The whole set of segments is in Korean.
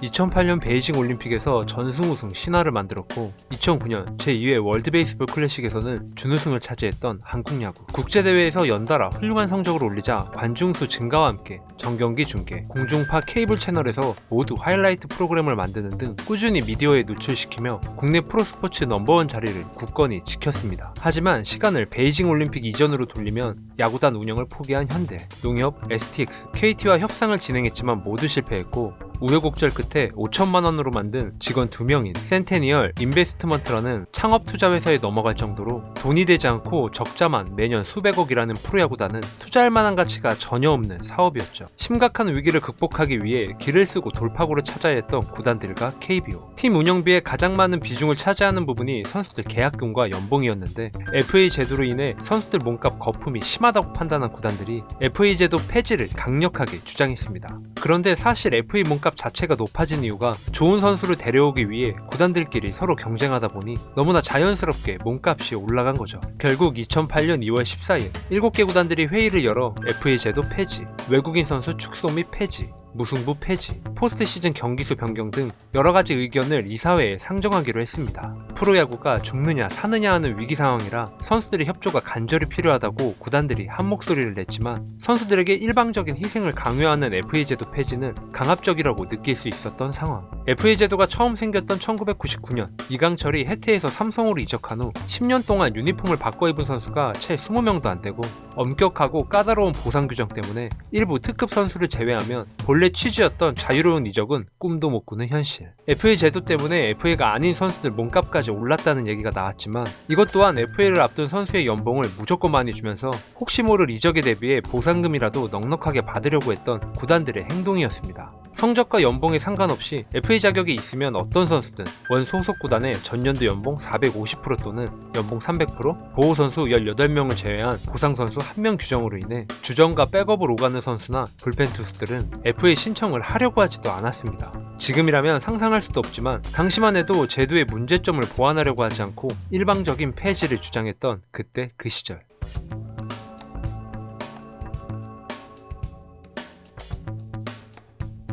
2008년 베이징 올림픽에서 전승 우승 신화를 만들었고 2009년 제2회 월드 베이스볼 클래식에서는 준우승을 차지했던 한국 야구. 국제대회에서 연달아 훌륭한 성적을 올리자 관중수 증가와 함께 정경기 중계, 공중파 케이블 채널에서 모두 하이라이트 프로그램을 만드는 등 꾸준히 미디어에 노출시키며 국내 프로스포츠 넘버원 자리를 굳건히 지켰습니다. 하지만 시간을 베이징 올림픽 이전으로 돌리면 야구단 운영을 포기한 현대, 농협, STX, KT와 협상을 진행했지만 모두 실패했고 우여곡절 끝에 5천만 원으로 만든 직원 2명인 센테니얼 인베스트먼트라는 창업 투자 회사에 넘어갈 정도로 돈이 되지 않고 적자만 매년 수백억이라는 프로야구단은 투자할 만한 가치가 전혀 없는 사업이었죠. 심각한 위기를 극복하기 위해 길을 쓰고 돌파구를 찾아야 했던 구단들과 KBO. 팀 운영비의 가장 많은 비중을 차지하는 부분이 선수들 계약금과 연봉이었는데 FA 제도로 인해 선수들 몸값 거품이 심하다고 판단한 구단들이 FA 제도 폐지를 강력하게 주장했습니다. 그런데 사실 FA 몸값 자체가 높아진 이유가 좋은 선수를 데려오기 위해 구단들끼리 서로 경쟁하다 보니 너무나 자연스럽게 몸값이 올라간 거죠. 결국 2008년 2월 14일 7개 구단들이 회의를 열어 FA 제도 폐지, 외국인 선수 축소 및 폐지, 무승부 폐지, 포스트 시즌 경기수 변경 등 여러가지 의견을 이사회에 상정하기로 했습니다. 프로야구가 죽느냐 사느냐 하는 위기 상황이라 선수들의 협조가 간절히 필요하다고 구단들이 한 목소리를 냈지만 선수들에게 일방적인 희생을 강요하는 FA 제도 폐지는 강압적이라고 느낄 수 있었던 상황. FA 제도가 처음 생겼던 1999년 이강철이 해태에서 삼성으로 이적한 후 10년 동안 유니폼을 바꿔 입은 선수가 채 20명도 안 되고 엄격하고 까다로운 보상 규정 때문에 일부 특급 선수를 제외하면 본래 취지였던 자유로운 이적은 꿈도 못 꾸는 현실. FA 제도 때문에 FA가 아닌 선수들 몸값까지 올랐다는 얘기가 나왔지만 이것 또한 FA를 앞둔 선수의 연봉을 무조건 많이 주면서 혹시 모를 이적에 대비해 보상금이라도 넉넉하게 받으려고 했던 구단들의 행동이었습니다. 성적과 연봉에 상관없이 FA 자격이 있으면 어떤 선수든 원 소속 구단의 전년도 연봉 450% 또는 연봉 300%, 보호 선수 18명을 제외한 보상 선수 1명 규정으로 인해 주전과 백업을 오가는 선수나 불펜 투수들은 FA 신청을 하려고 하지도 않았습니다. 지금이라면 상상할 수도 없지만 당시만 해도 제도의 문제점을 보완하려고 하지 않고 일방적인 폐지를 주장했던 그때 그 시절.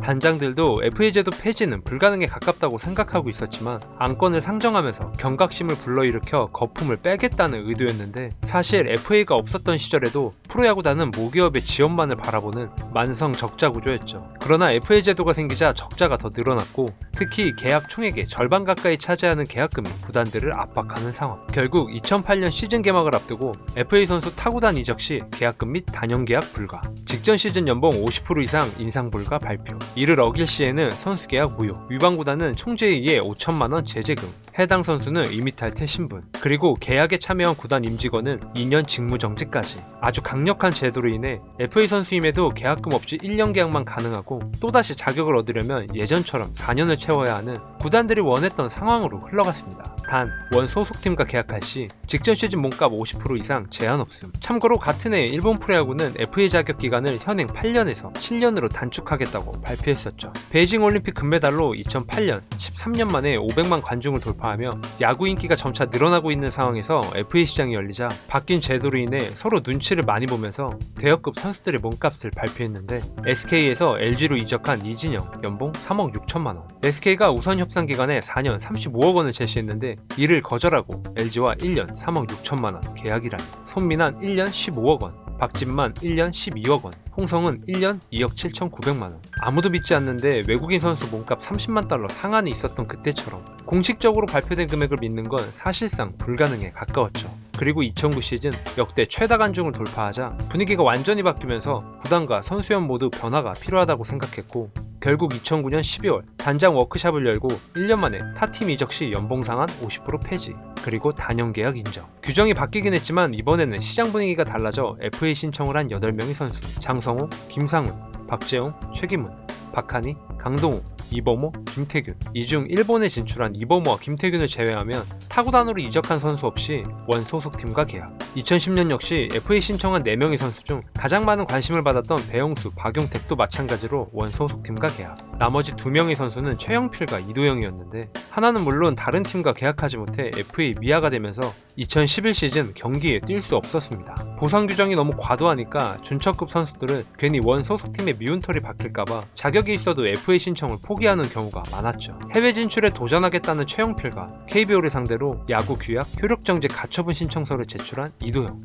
단장들도 FA 제도 폐지는 불가능에 가깝다고 생각하고 있었지만 안건을 상정하면서 경각심을 불러일으켜 거품을 빼겠다는 의도였는데 사실 FA가 없었던 시절에도 프로야구단은 모기업의 지원만을 바라보는 만성 적자 구조였죠. 그러나 FA 제도가 생기자 적자가 더 늘어났고 특히 계약 총액의 절반 가까이 차지하는 계약금이 구단들을 압박하는 상황. 결국 2008년 시즌 개막을 앞두고 FA 선수 타구단 이적 시 계약금 및 단연 계약 불가, 직전 시즌 연봉 50% 이상 인상 불가 발표. 이를 어길 시에는 선수 계약 무효, 위반 구단은 총재에 의해 5천만 원 제재금, 해당 선수는 임의탈퇴 신분, 그리고 계약에 참여한 구단 임직원은 2년 직무정지까지. 아주 강력한 제도로 인해 FA 선수임에도 계약금 없이 1년 계약만 가능하고 또다시 자격을 얻으려면 예전처럼 4년을 채워야 하는 구단들이 원했던 상황으로 흘러갔습니다. 단, 원 소속팀과 계약할 시 직전 시즌 몸값 50% 이상 제한 없음. 참고로 같은 해 일본 프로야구는 FA 자격 기간을 현행 8년에서 7년으로 단축하겠다고 발표했었죠. 베이징 올림픽 금메달로 2008년 13년 만에 500만 관중을 돌파하며 야구 인기가 점차 늘어나고 있는 상황에서 FA 시장이 열리자 바뀐 제도로 인해 서로 눈치를 많이 보면서 대여급 선수들의 몸값을 발표했는데 SK에서 LG로 이적한 이진영 연봉 3억 6천만 원. SK가 우선 협상 기간에 4년 35억 원을 제시했는데 이를 거절하고 LG와 1년 3억 6천만 원 계약이라니. 손민환 1년 15억 원, 박진만 1년 12억 원, 홍성은 1년 2억 7,900만 원. 아무도 믿지 않는데 외국인 선수 몸값 30만 달러 상한이 있었던 그때처럼 공식적으로 발표된 금액을 믿는 건 사실상 불가능에 가까웠죠. 그리고 2009 시즌 역대 최다 관중을 돌파하자 분위기가 완전히 바뀌면서 구단과 선수연 모두 변화가 필요하다고 생각했고 결국 2009년 12월 단장 워크샵을 열고 1년 만에 타팀 이적 시 연봉 상한 50% 폐지, 그리고 단연 계약 인정. 규정이 바뀌긴 했지만 이번에는 시장 분위기가 달라져 FA 신청을 한 8명의 선수, 장성호, 김상훈, 박재홍, 최기문, 박한희, 강동우, 이범호, 김태균. 이 중 일본에 진출한 이범호와 김태균을 제외하면 타구단으로 이적한 선수 없이 원 소속팀과 계약. 2010년 역시 FA 신청한 4명의 선수 중 가장 많은 관심을 받았던 배영수, 박용택도 마찬가지로 원 소속팀과 계약. 나머지 2명의 선수는 최영필과 이도영이었는데 하나는 물론 다른 팀과 계약하지 못해 FA 미아가 되면서 2011 시즌 경기에 뛸 수 없었습니다. 보상 규정이 너무 과도하니까 준척급 선수들은 괜히 원 소속팀에 미운 털이 박힐까봐 자격이 있어도 FA 신청을 포기하는 경우가 많았죠. 해외 진출에 도전하겠다는 최영필과 KBO를 상대로 야구 규약, 효력정지 가처분 신청서를 제출한 이도영.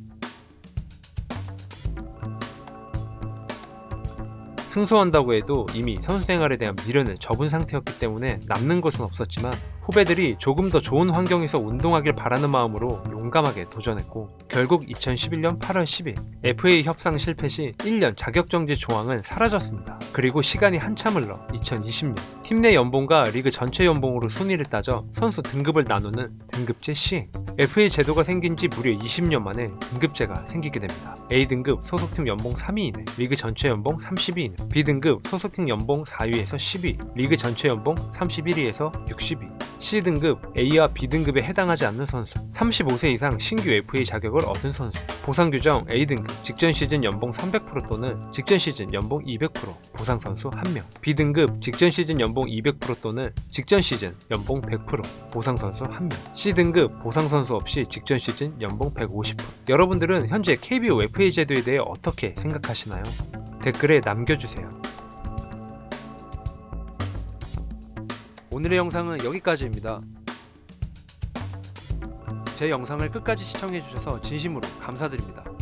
승소한다고 해도 이미 선수 생활에 대한 미련을 접은 상태였기 때문에 남는 것은 없었지만 후배들이 조금 더 좋은 환경에서 운동하길 바라는 마음으로 용감하게 도전했고 결국 2011년 8월 10일 FA 협상 실패 시 1년 자격정지 조항은 사라졌습니다. 그리고 시간이 한참 흘러 2020년 팀 내 연봉과 리그 전체 연봉으로 순위를 따져 선수 등급을 나누는 등급제 시행. FA 제도가 생긴 지 무려 20년 만에 등급제가 생기게 됩니다. A등급 소속팀 연봉 3위 이내, 리그 전체 연봉 30위 이내, B등급 소속팀 연봉 4위에서 10위, 리그 전체 연봉 31위에서 60위, C등급 A와 B등급에 해당하지 않는 선수, 35세 이상 신규 FA 자격을 얻은 선수, 보상 규정 A등급 직전 시즌 연봉 300% 또는 직전 시즌 연봉 200% 보상 선수 1명, B등급 직전 시즌 연봉 200% 또는 직전 시즌 연봉 100% 보상 선수 1명, C등급 보상 선수 없이 직전 시즌 연봉 150%. 여러분들은 현재 KBO FA 제도에 대해 어떻게 생각하시나요? 댓글에 남겨주세요. 오늘의 영상은 여기까지입니다. 제 영상을 끝까지 시청해주셔서 진심으로 감사드립니다.